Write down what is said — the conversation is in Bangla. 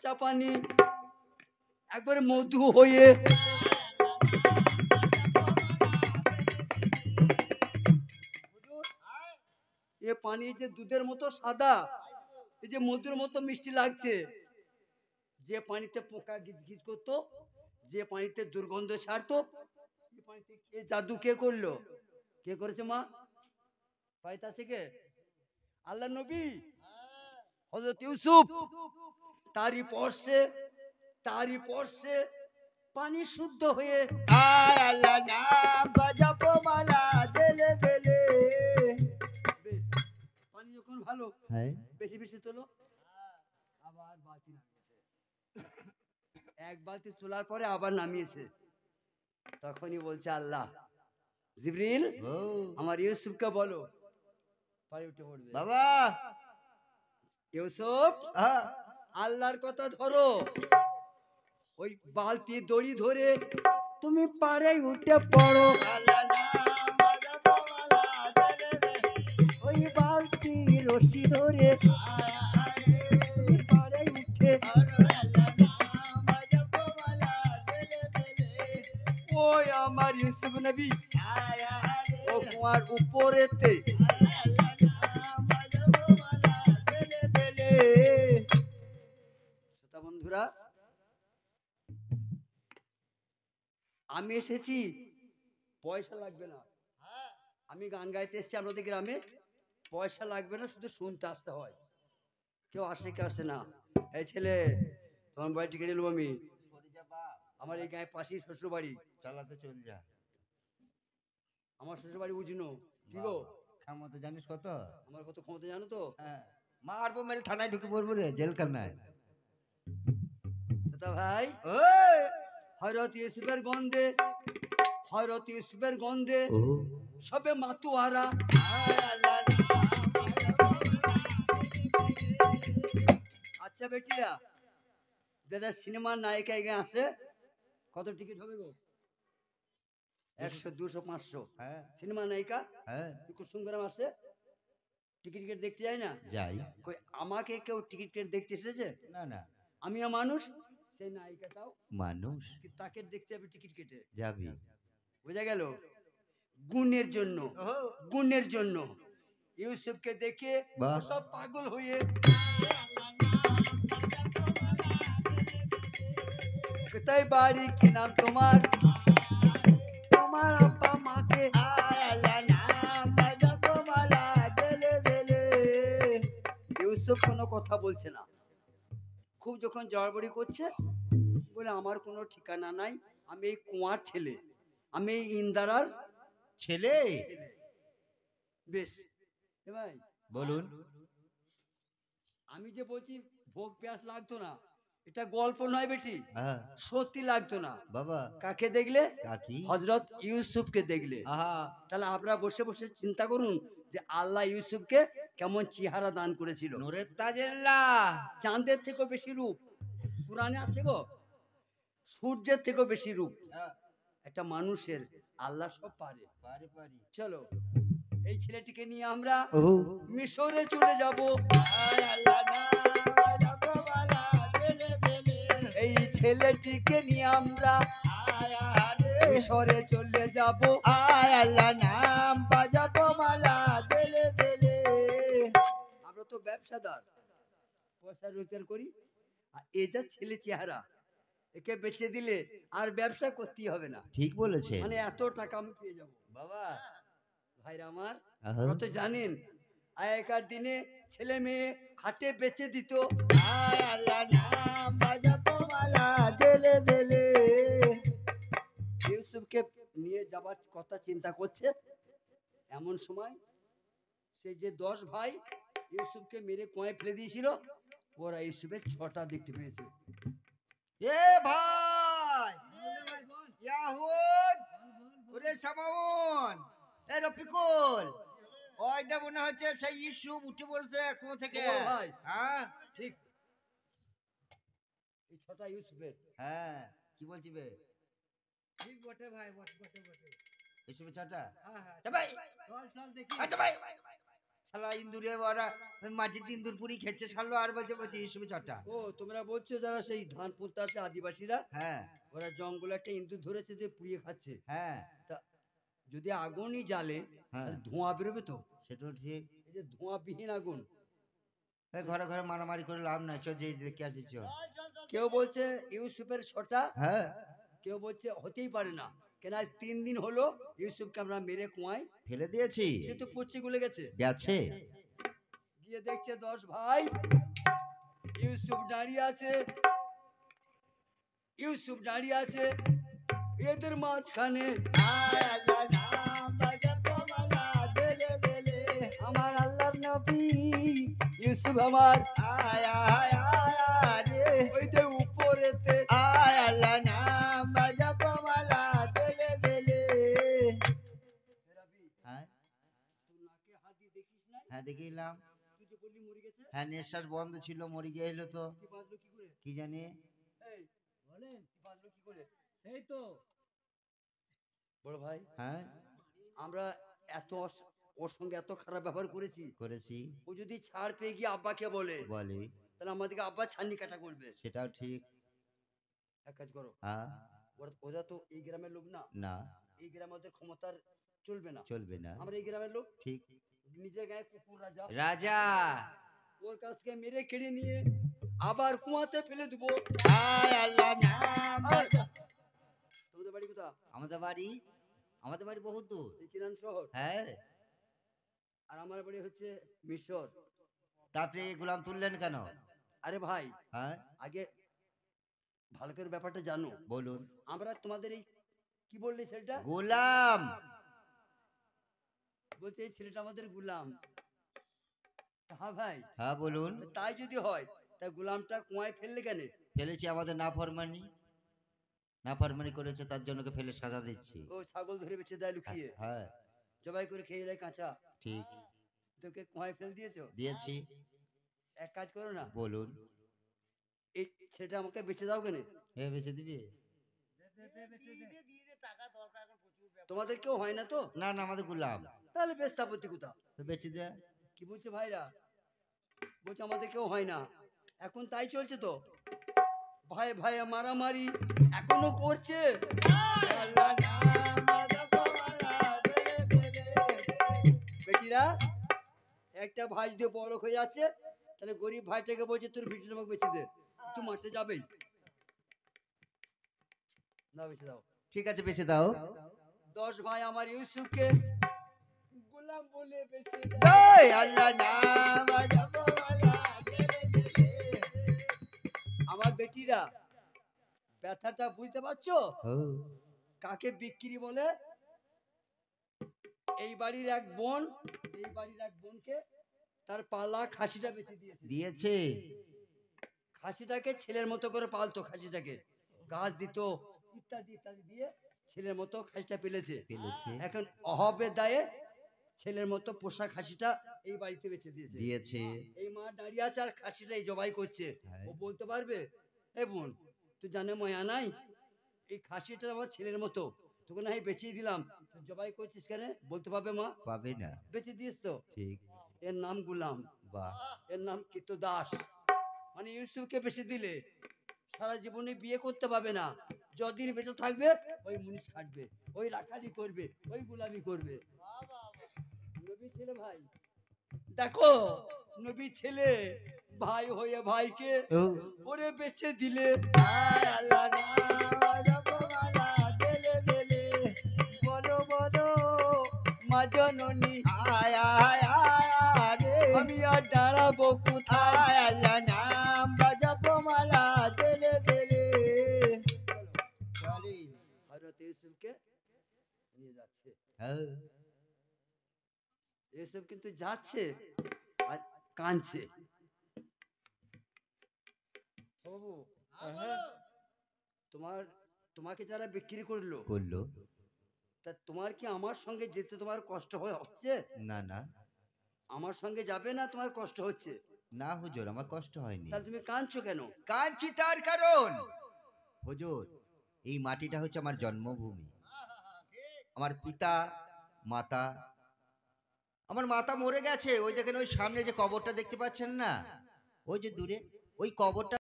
কাঁচা পানি একবারে মধু হয়ে এ পানি যে দুধের মতো সাদা, এই যে মধুর মতো মিষ্টি লাগছে। যে পানিতে পোকা গিজগিজ করতো, যে পানিতে দুর্গন্ধ ছাড়তো, এই জাদু কে করলো? কে করেছে মা? পাইতে আছে কে? আল্লাহ নবী হযরত ইউসুফ। তারই পরশে পানি শুদ্ধ হয়ে আল্লাহ নাম বাজপ মালা দেলে দেলে। পানি যখন ভালো, হ্যাঁ বেশি বেশি তোলো, আবার বালতি নামিয়েছে। এক বালতি তোলার পরে আবার নামিয়েছে। তখনই বলছে আল্লাহ, জিবরিল আমার ইউসুফকে বলো পানি উঠে পড়বে। বাবা ইউসুফ আল্লাহর কথা ধরো, ওই বালতি দড়ি ধরে তুমি পারে উঠে পড়ো। ওই বালতি রশি ধরে পারে উঠে, ওই আমার ইউসুফ নবী ও কুয়ার উপরেতে বন্ধুরা, আমি এসেছি, পয়সা লাগবে না। আমি গান গাইতে এসেছি আপনাদের গ্রামে, পয়সা লাগবে না, শুধু শুনতে আসতে হয়। কেউ আসে কেউ আসে না। এই ছেলে তোমার বাড়ি টিকিট নেবো আমি, আমার এই গায়ে পাশেই শ্বশুর বাড়ি, চালাতে চল যা। আমার শ্বশুর বাড়ি বুঝিনো কি গো? ক্ষমতা জানিস কত? আমার কত ক্ষমতা জানো তো? মারবো মেরে থানায় ঢুকে পড়বো রে, জেলখানায়। ভাই হযরত ইউসুফের গন্ধে সবে মাতুয়ারা। আচ্ছা বেটিরা, যারা সিনেমার নায়িকা এগিয়ে আসে, কত টিকিট হবে গো? 100, 200, 500। সিনেমা নায়িকা কুসুমগ্রাম আসে, টিকিট দেখতে যায় না? যাই। কই আমাকে কেউ টিকিট দেখতে এসেছে? না না, আমিও মানুষ, সেই নায়িকাটাও মানুষ, তাকে দেখতে যাবে টিকিট কেটে। যাবি। বোঝা গেল? গুণের জন্য ইউসুফকে দেখে সব পাগল হয়ে কোথায় বাড়ি, কি নাম তোমার, তোমার আব্বা মাকে ইউসুফ কোনো কথা বলছে না। খুব যখন জড়াবড়ি করছে, বলে আমার কোনো ঠিকানা নাই, আমি এই কুয়ার ছেলে, আমি এই ইন্দারার ছেলে। বেশ ভাই বলুন। আমি যে বলছি ভোগ প্যাস লাগতো না, এটা গল্প নয় বেটি, সত্যি লাগতো না বাবা। কাকে দেখলে? কাকি হযরত ইউসুফকে দেখলে। তাহলে আপনারা বসে বসে চিন্তা করুন যে আল্লাহ ইউসুফকে কেমন চেহারা দান করেছিল। নূরের তাজেল্লা, চাঁদের থেকেও বেশি রূপ কুরআনে আছে গো, সূর্যের থেকেও বেশি রূপ একটা মানুষের। আল্লাহ সব পারে। চলো এই ছেলেটিকে নিয়ে আমরা মিশরে চলে যাব। এই ছেলেটিকে নিয়ে আমরা মিশরে চলে যাব। আল্লাহ নাম বাজাবো মালা দেলে দেলে। আমরা তো ব্যবসাদার, পয়সা রোজগার করি, আর এ যা ছেলে চেহারা, একে বেচে দিলে আর ব্যবসা করতেই হবে না। ঠিক বলেছে, মানে এত টাকা আমি পেয়ে যাব। বাবা ভাইরা আমার, কত জানেন আগেকার দিনে ছেলে মেয়ে হাটে বেচে দিত। আল্লাহ নাম বাজাবো মালা দেলে দেলে। ইউসুফকে নিয়ে যাবার কথা চিন্তা করছে, এমন সময় সেই যে 10 ভাই ইউসুফকে মেরে কুয়ায় ফেলে দিয়েছিল, ওরা ইউসুফের 6টা দেখতে পেয়েছে। এ ভাই ইয়াহুদ, ওরে শামাউন, এ রফিকুল, ওই দা মনে হচ্ছে সেই ইউসুফ উঠে পড়ছে কুয়ো থেকে। ভাই হ্যাঁ ঠিক, এই 6টা ইউসুফের। হ্যাঁ কি বলছি বে? ঠিক বটে ভাই, বটে বটে বটে। ইউসুফের 6টা। হ্যাঁ হ্যাঁ ভাই চল চল দেখি। আচ্ছা ভাই শালা ইন্দুরে ওরা মাঝে ইন্দুর পুরি খেচ্ছে শালো আর বলছে বলছে ইসুফে চটা। ও তোমরা বলছো যারা সেই ধান পুঁততে আসে আদিবাসীরা, হ্যাঁ ওরা জঙ্গলে একটা ইঁদুর ধরেছে যে পুড়িয়ে খাচ্ছে। হ্যাঁ তা যদি আগুনই জ্বালে হ্যাঁ তাহলে ধোঁয়া বেরোবে তো। সেটাও ঠিক। এই যে ধোঁয়াবিহীন আগুন। এই ঘরে ঘরে মারামারি করে লাভ নাই, চল যে দেখে আসি চল। কেউ বলছে ইউসুফের ছটা, হ্যাঁ কেউ বলছে হতেই পারে না, কেন আজ 3 দিন হলো ইউসুফকে আমরা মেরে কুয়ায়, ফেলে দিয়েছি সে তো পচে গলে গেছে। গেছে। গিয়ে দেখছে 10 ভাই, ইউসুফ দাঁড়িয়ে আছে, ইউসুফ দাঁড়িয়ে আছে এদের মাঝখানে। আয় আল্লাহ নাম বাজাবো মালা দেলে দেলে। আমার আল্লাহর নবী ইউসুফ আমার, আয় আয় আয় রে। ওই যে উপরেতে। আয় আল্লাহ নাম বাজাবো মালা দেলে দেলে। হ্যাঁ তুই নাকে হাত দিয়ে দেখিস না, হ্যাঁ দেখিলাম। তুই যে বললি মরে গেছে, হ্যাঁ নিঃশ্বাস বন্ধ ছিল, মরে গিয়েছিল তো কি বাঁচলো কি করে? কি জানি। এই বলেন কি বাঁচলো কি করে? সেই তো বড় ভাই, হ্যাঁ আমরা এত ওর সঙ্গে এত খারাপ ব্যবহার করেছি, করেছি ও যদি ছাড় পেয়ে গিয়ে আব্বাকে বলে বলে তাহলে আমাদেরকে আব্বা ছান্নি কাটা করবে। সেটাও ঠিক। এক কাজ করো, হ্যাঁ ওরা তো এই গ্রামের লোক না, না এই গ্রামে ওদের ক্ষমতার চলবে না। চলবে না আমরা এই গ্রামের লোক, ঠিক। নিজের গায়ে কুকুর রাজা, রাজা ওর কাছ থেকে মেরে কেড়ে নিয়ে আবার কুয়াতে ফেলে দেবো। আয় আল্লাহ নাম বাজা- তোমাদের বাড়ি কোথা? আমাদের বাড়ি, আমাদের বাড়ি বহুত দূর। এই কিরান শহর। হ্যাঁ আর আমার বাড়ি হচ্ছে মিশর। তারপরে গোলাম তুললেন কেন? আরে ভাই, হ্যাঁ আগে ভালো করে ব্যাপারটা জানো। বলুন। আমরা তোমাদের এই কি বললে ছেলেটা, গোলাম বলছে এই ছেলেটা আমাদের গুলাম। হ্যাঁ ভাই, হ্যাঁ বলুন। তাই যদি হয় তা গুলামটা কুয়ায় ফেললে কেন? ফেলেছি আমাদের নাফরমানি, নাফরমানি করেছে তার জন্য ওকে ফেলে সাজা দিচ্ছি। ও ছাগল ধরে বেঁচে দেয় লুকিয়ে, হ্যাঁ জবাই করে খেয়ে যায় কাঁচা, ঠিক তোকে কুয়ায় ফেল দিয়েছো। দিয়েছি। এক কাজ করো না, বলুন। এই ছেলেটা আমাকে বেঁচে দাও কেন? এ বেঁচে দিবি? তোমাদের কেউ হয় না তো? না না আমাদের গোলাম। তাহলে বেশ আপত্তি কোথা? তো বেঁচে দে। কি বলছে ভাইরা? বলছে আমাদের কেউ হয় না, এখন তাই চলছে তো, ভাই ভাই মারামারি এখনো করছে। আল্লাহ নাম বাজাবো মালা দেলে দেলে। বেটিরা, একটা ভাই যদি বড় হয়ে যাচ্ছে তাহলে গরিব ভাইটাকে বলছে তোর ভিডিও আমাকে বেঁচে দে, তুই মারতে যাবেই না, বেঁচে দাও। ঠিক আছে বেঁচে দাও। 10 ভাই আমার ইউসুফকে গোলাম বলে বেঁচে দাও। এই আল্লাহ নাম বাজাবো মালা দেলে দেলে। আমার বেটিরা, ব্যথাটা বুঝতে পারছো? ও কাকে বিক্রি বলে? এই বাড়ির এক বোন, এই বাড়ির এক বোনকে তার পালা খাসিটা বেঁচে দিয়েছে। দিয়েছে। খাসিটাকে ছেলের মতো করে পালতো, খাসিটাকে ঘাস দিত ইত্যাদি ইত্যাদি দিয়ে ছেলের মতো খাসিটা পেলেছে। ফেলেছে এখন অভাবের দায়ে ছেলের মতো পোষা খাসিটা এই বাড়িতে বেঁচে দিয়েছে। দিয়েছে। এই মা দাঁড়িয়ে আছে আর খাসিটা এই জবাই করছে। হ্যাঁ। ও বলতে পারবে এ বোন তুই জানে মায়া নাই, এই খাসিটা আমার ছেলের মতো, তোকে না বেঁচিয়ে দিলাম, তুই জবাই করছিস কেন? বলতে পারবে মা? পাবে না। বেঁচে দিস তো। ঠিক। এর নাম গুলাম, বাহ এর নাম কিত দাস। মানে ইউসুফকে বেঁচে দিলে সারা জীবনে বিয়ে করতে পারবে না, যতদিন বেঁচে থাকবে ওই মুনিশ কাটবে, ওই রাখালি করবে, ওই গোলামি করবে। নবী ছেলে ভাই, দেখো নবী ছেলে ভাই হয়ে ভাইকে ও ওরে বেঁচে দিলে। আয় আল্লাহ নাম বাজাবো মালা দেলে দেলে। বড় বড় মা জননী, আয় আয় আয় রে। আমি আর দাঁড়াবো কোথায়? আয় আল্লাহ নাম বাজাবো মালা দেলে দেলে। চলি। হযরত ইউসুফকে নিয়ে যাচ্ছে। হ্যাঁ ইউসুফ কিন্তু যাচ্ছে আর কাঁদছে। ও বাবু, হ্যাঁ, তোমাকে যারা বিক্রি করলো, করলো। তা তোমার কি আমার সঙ্গে যেতে তোমার কষ্ট হচ্ছে? না না আমার সঙ্গে যাবে না তোমার কষ্ট হচ্ছে? না হুজুর আমার কষ্ট হয়নি। তাহলে তুমি কাঁদছো কেন? কাঁদছি তার কারণ হুজুর এই মাটিটা হচ্ছে আমার জন্মভূমি, আমার পিতা মাতা আমার মাতা মরে গেছে, ওই দেখেন ওই সামনে যে কবরটা দেখতে পাচ্ছেন না, ওই যে দূরে ওই কবরটা